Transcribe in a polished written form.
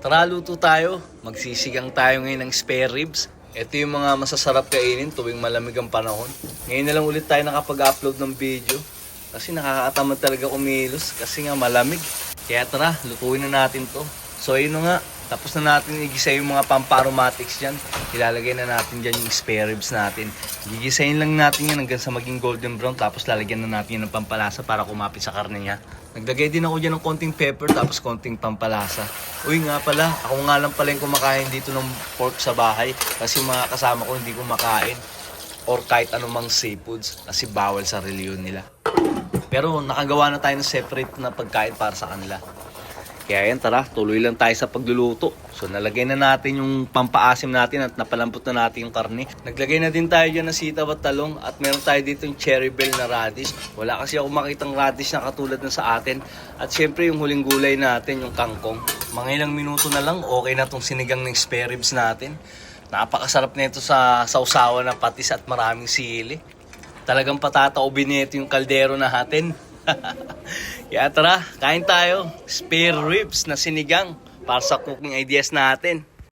Tara, luto tayo. Magsisigang tayo ngayon ng spare ribs. Ito yung mga masasarap kainin tuwing malamig ang panahon. Ngayon na lang ulit tayo nakapag-upload ng video. Kasi nakakatamad talaga kumilos kasi nga malamig. Kaya tara, lutuin na natin to. So ayun na nga, tapos na natin igisa yung mga pamparomatics dyan. Ilalagay na natin dyan yung spare ribs natin. Gigisayin lang natin yan hanggang sa maging golden brown. Tapos lalagyan na natin yan ng pampalasa para kumapit sa karne niya. Naglagay din ako dyan ng konting pepper tapos konting pampalasa. Uy nga pala, ako nga lang pala yung kumakain dito ng pork sa bahay. Kasi yung mga kasama ko hindi kumakain. Or kahit anumang seafoods kasi bawal sa reliyon nila. Pero nakagawa na tayo ng separate na pagkain para sa kanila. Kaya yan, tara, tuloy lang tayo sa pagluluto. So nalagay na natin yung pampaasim natin at napalambot na natin yung karne. Naglagay na din tayo dyan ng sitaw at talong at meron tayo dito yung cherry bell na radish. Wala kasi ako makitang radish na katulad na sa atin. At syempre yung huling gulay natin, yung kangkong. Mga ilang minuto na lang, okay na tong sinigang ng spare ribs natin. Napakasarap nito sa sausawan na patis at maraming sili. Talagang patataubin nito yung kaldero natin. Kaya tara, kain tayo. Spare ribs na sinigang para sa cooking ideas natin.